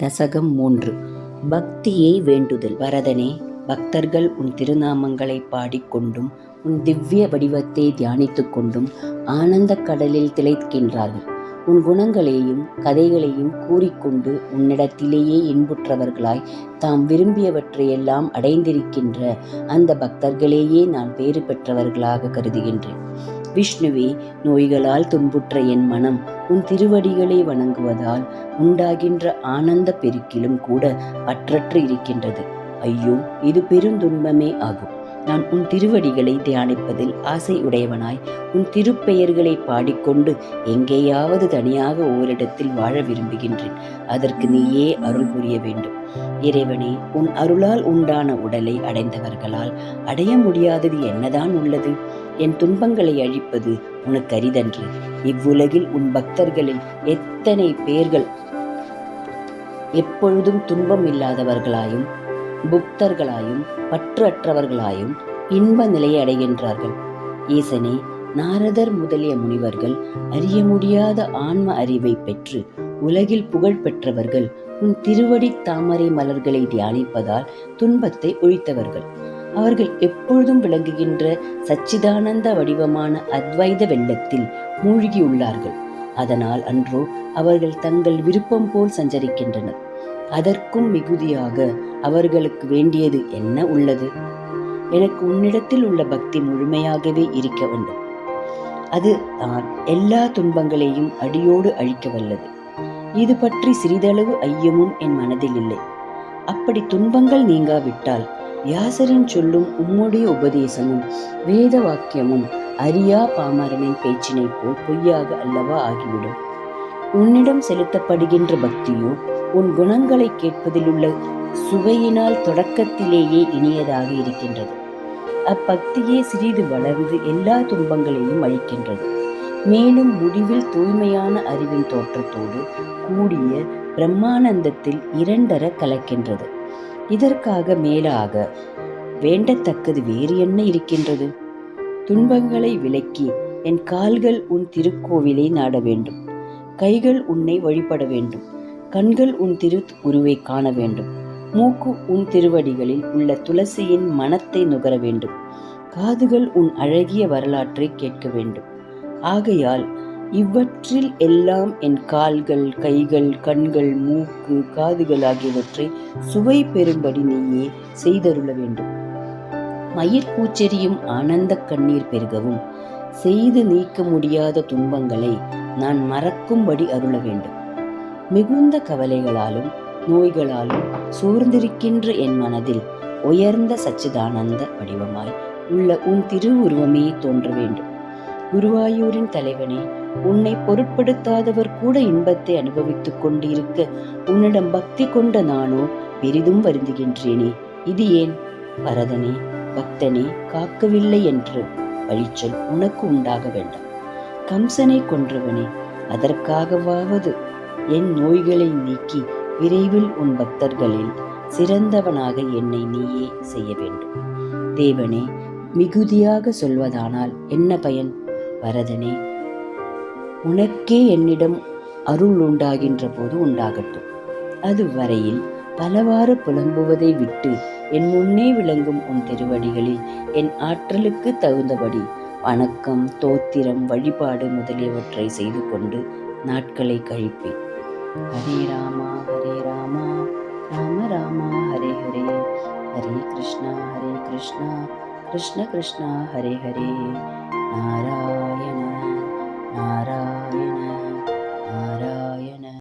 தசகம் 3. பக்தியை வேண்டுதல். வரதனே, பக்தர்கள் உன் திருநாமங்களை பாடிக்கொண்டும் உன் திவ்ய வடிவத்தை தியானித்துக் கொண்டும் ஆனந்தக் கடலில் திளைக்கின்றார்கள். உன் குணங்களையும் கதைகளையும் கூறிக்கொண்டு உன்னிடத்திலேயே இன்புற்றவர்களாய் தாம் விரும்பியவற்றையெல்லாம் அடைந்திருக்கின்ற அந்த பக்தர்களையே நான் பேறு பெற்றவர்களாக கருதுகின்றேன். விஷ்ணுவே, நோய்களால் துன்புற்ற என் மனம் உன் திருவடிகளை வணங்குவதால் உண்டாகின்ற ஆனந்த பெருக்கிலும் கூட பற்றற்று இருக்கின்றது. ஐயோ, இது பெருந்துன்பமே ஆகும். நான் உன் திருவடிகளை தியானிப்பதில் ஆசை உடையவனாய் உன் திருப்பெயர்களை பாடிக்கொண்டு எங்கேயாவது தனியாக ஓரிடத்தில் வாழ விரும்புகின்றேன். அதற்கு நீயே அருள் புரிய வேண்டும். இறைவனே, உன் அருளால் உண்டான உடலை அடைந்தவர்களால் அடைய முடியாதது என்னதான் உள்ளது? என் துன்பங்களை அழிப்பது உனக்கு அரிதன்று. இவ்வுலகில் உன் பக்தர்களில் எத்தனை பேர்கள் எப்பொழுதும் துன்பம் இல்லாதவர்களாயும் புக்தர்களாயும் பற்று அற்றவர்களாயும் இன்ப நிலையை அடைகின்றார்கள். ஈசனே, நாரதர் முதலிய முனிவர்கள் அறிய முடியாத ஆன்ம அறிவை பெற்று உலகில் புகழ் பெற்றவர்கள் உன் திருவடி தாமரை மலர்களை தியானிப்பதால் துன்பத்தை ஒழித்தவர்கள். அவர்கள் எப்பொழுதும் விளங்குகின்ற சச்சிதானந்த வடிவமான அத்வைத வெள்ளத்தில் மூழ்கியுள்ளார்கள். அதனால் அன்றோ அவர்கள் தங்கள் விருப்பம் போல் சஞ்சரிக்கின்றனர். அதற்கும் மிகுதியாக அவர்களுக்கு வேண்டியது என்ன உள்ளது? எனக்கு உன்னிடத்தில் உள்ள பக்தி முழுமையாகவே இருக்க வேண்டும். அது தான் எல்லா துன்பங்களையும் அடியோடு அழிக்க வல்லது. இது பற்றி சிறிதளவு ஐயமும் என் மனதில் இல்லை. அப்படி துன்பங்கள் நீங்காவிட்டால் வியாசரின் சொல்லும் உம்முடைய உபதேசமும் வேத வாக்கியமும் அறியா பாமரனின் பேச்சினை போல் பொய்யாக அல்லவா ஆகிவிடும். உன்னிடம் செலுத்தப்படுகின்ற பக்தியோ உன் குணங்களை கேட்பதில் உள்ள சுவையினால் தொடக்கத்திலேயே இனியதாக இருக்கின்றது. அப்பக்தியே சிறிது வளர்ந்து எல்லா துன்பங்களையும் அழிக்கின்றது. மேலும் முடிவில் தூய்மையான அறிவின் தோற்றத்தோடு கூடிய பிரம்மானந்தத்தில் இரண்டர கலக்கின்றது. இதற்காக மேலாக வேண்டத்தக்கது வேறு என்ன இருக்கின்றது? துன்பங்களை விலக்கி என் கால்கள் உன் திருக்கோவிலை நாட வேண்டும். கைகள் உன்னை வழிபட வேண்டும். கண்கள் உன் திரு உருவை காண வேண்டும். மூக்கு உன் திருவடிகளில் உள்ள துளசியின் மனத்தை நுகர வேண்டும். காதுகள் உன் அழகிய வரலாற்றை கேட்க வேண்டும். ஆகையால் இவற்றில் எல்லாம் என் கால்கள், கைகள், கண்கள், மூக்கு, காதுகள் ஆகியவற்றை சுவை பெறும்படி நீயே செய்தருள வேண்டும். மயிர் கூச்செறியும் ஆனந்த கண்ணீர் பெருகவும் செய்து நீக்க முடியாத துன்பங்களை நான் மறக்கும்படி அருள வேண்டும். மிகுந்த கவலைகளாலும் நோய்களாலும் சோர்ந்திருக்கின்ற என் மனதில் உயர்ந்த சச்சிதானந்த வடிவமாய் உள்ள உன் திருவுருவமே தோன்ற வேண்டும். குருவாயூரின் தலைவனே, உன்னை பொருட்படுத்தாதவர் கூட இன்பத்தை அனுபவித்துக் கொண்டிருக்க உன்னிடம் பக்தி கொண்ட நானோ பெரிதும் வருந்துகின்றேனே. இது ஏன்? வரதனே, பக்தனே காக்கவில்லை என்று பழிச்சொல் உனக்கு உண்டாக வேண்டாம். கம்சனை கொன்றவனே, அதற்காகவாவது என் நோய்களை நீக்கி விரைவில் உன் பக்தர்களில் சிறந்தவனாக என்னை நீயே செய்ய வேண்டும். தேவனே, மிகுதியாக சொல்வதானால் என்ன பயன்? வரதனே, உனக்கே என்னிடம் அருள் உண்டாகின்ற போது உண்டாகட்டும். அது வரையில் பலவாறு புலம்புவதை விட்டு என் முன்னே விளங்கும் உன் திருவடிகளில் என் ஆற்றலுக்கு தகுந்தபடி வணக்கம், தோத்திரம், வழிபாடு முதலியவற்றை செய்து கொண்டு நாட்களை கழிப்பேன். ஹரே ராமா ஹரே ராமா, ராம ராமா ஹரே ஹரே, ஹரே கிருஷ்ணா கிருஷ்ண கிருஷ்ணா ஹரே ஹரே, நாராயண